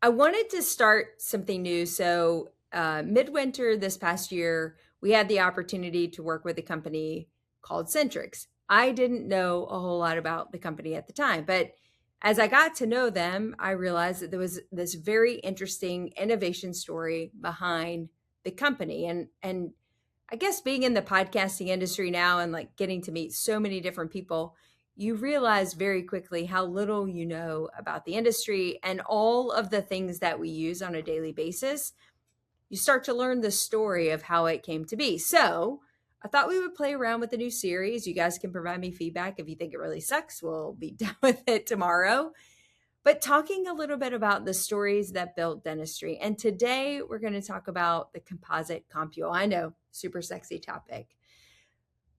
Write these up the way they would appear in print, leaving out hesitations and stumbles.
I wanted to start something new. So, midwinter this past year, we had the opportunity to work with a company called Centrix. I didn't know a whole lot about the company at the time, but as I got to know them, I realized that there was this very interesting innovation story behind the company. And I guess being in the podcasting industry now and like getting to meet so many different people, you realize very quickly how little you know about the industry and all of the things that we use on a daily basis. You start to learn the story of how it came to be. So I thought we would play around with a new series. You guys can provide me feedback. If you think it really sucks, we'll be done with it tomorrow. But talking a little bit about the stories that built dentistry. And today we're going to talk about the composite compule. I know, super sexy topic.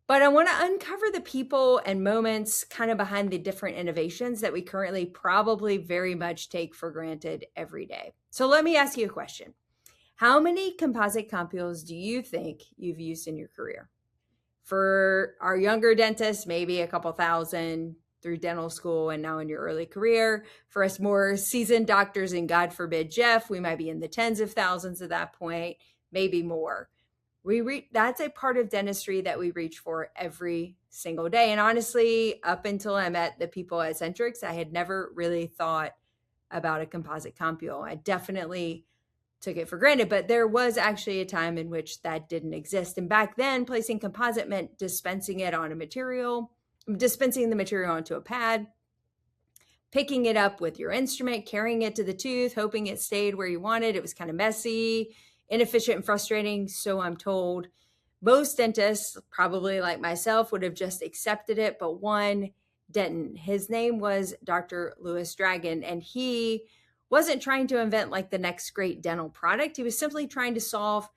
But I want to uncover the people and moments kind of behind the different innovations that we currently probably very much take for granted every day. So let me ask you a question. How many composite compules do you think you've used in your career? For our younger dentists, maybe a couple thousand through dental school and now in your early career. For us more seasoned doctors, and God forbid, Jeff, we might be in the tens of thousands at that point, maybe more. That's a part of dentistry that we reach for every single day. And honestly, up until I met the people at Centrix, I had never really thought about a composite compule. I definitely took it for granted, but there was actually a time in which that didn't exist. And back then, placing composite meant dispensing the material onto a pad, picking it up with your instrument, carrying it to the tooth, hoping it stayed where you wanted. It was kind of messy, inefficient, and frustrating, so I'm told. Most dentists, probably like myself, would have just accepted it, but one didn't. His name was Dr. Louis Dragon, and he wasn't trying to invent like the next great dental product. He was simply trying to solve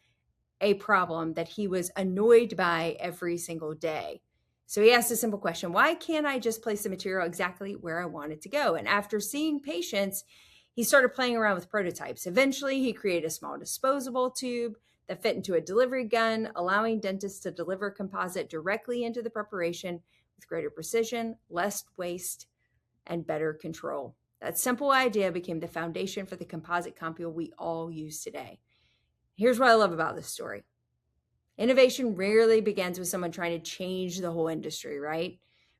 a problem that he was annoyed by every single day. So he asked a simple question: why can't I just place the material exactly where I want it to go? And after seeing patients, he started playing around with prototypes. Eventually, he created a small disposable tube that fit into a delivery gun, allowing dentists to deliver composite directly into the preparation with greater precision, less waste, and better control. That simple idea became the foundation for the composite compule we all use today. Here's what I love about this story. Innovation rarely begins with someone trying to change the whole industry, right?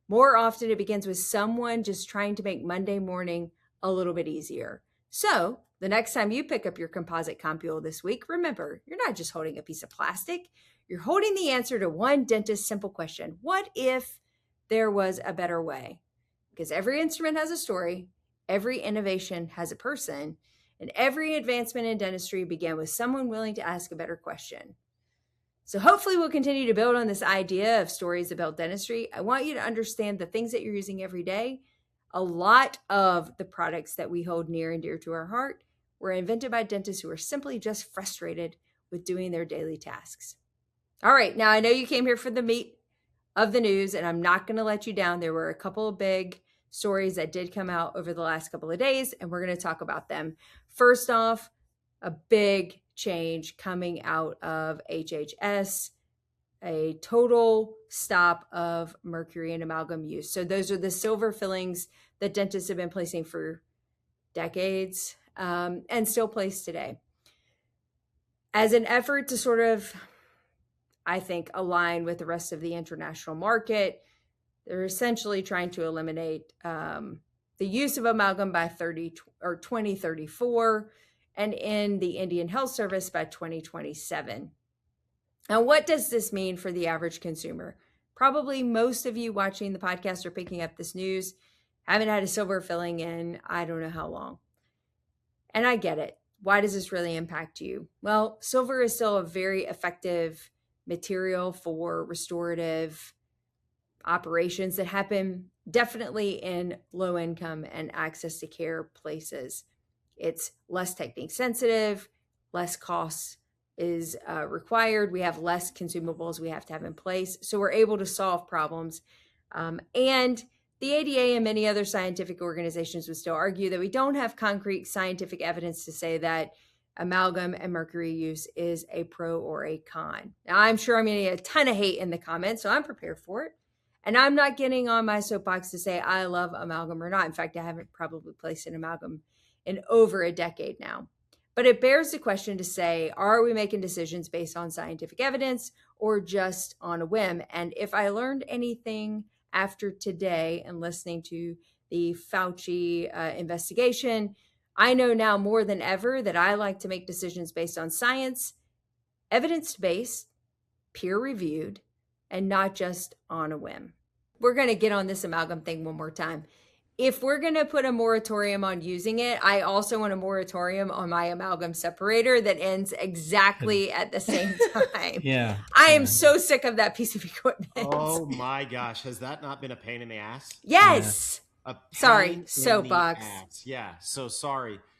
More often, it begins with someone just trying to make Monday morning a little bit easier. So, the next time you pick up your composite compule this week, remember, you're not just holding a piece of plastic. You're holding the answer to one dentist's simple question: what if there was a better way? Because every instrument has a story, every innovation has a person, and every advancement in dentistry began with someone willing to ask a better question. So hopefully we'll continue to build on this idea of stories about dentistry. I want you to understand the things that you're using every day. A lot of the products that we hold near and dear to our heart were invented by dentists who are simply just frustrated with doing their daily tasks. All right, now I know you came here for the meat of the news, and I'm not going to let you down. There were a couple of big stories that did come out over the last couple of days, and we're going to talk about them. First off, a big change coming out of HHS, a total stop of mercury and amalgam use. So those are the silver fillings that dentists have been placing for decades and still place today. As an effort to sort of, I think, align with the rest of the international market, they're essentially trying to eliminate the use of amalgam by 2034 and in the Indian Health Service by 2027. Now, what does this mean for the average consumer? Probably most of you watching the podcast or picking up this news haven't had a silver filling in I don't know how long. And I get it. Why does this really impact you? Well, silver is still a very effective material for restorative operations that happen definitely in low income and access to care places. It's less technique sensitive, less costs is required. We have less consumables we have to have in place. So we're able to solve problems. And the ADA and many other scientific organizations would still argue that we don't have concrete scientific evidence to say that amalgam and mercury use is a pro or a con. Now, I'm sure I'm going to get a ton of hate in the comments, so I'm prepared for it. And I'm not getting on my soapbox to say I love amalgam or not. In fact, I haven't probably placed an amalgam in over a decade now. But it bears the question to say, are we making decisions based on scientific evidence or just on a whim? And if I learned anything after today and listening to the Fauci investigation, I know now more than ever that I like to make decisions based on science, evidence-based, peer-reviewed, and not just on a whim. We're going to get on this amalgam thing one more time. If we're going to put a moratorium on using it, I also want a moratorium on my amalgam separator that ends exactly at the same time. Yeah. I am so sick of that piece of equipment. Oh my gosh. Has that not been a pain in the ass? Yes. A pain Sorry, in the soapbox. ass. Yeah. So sorry.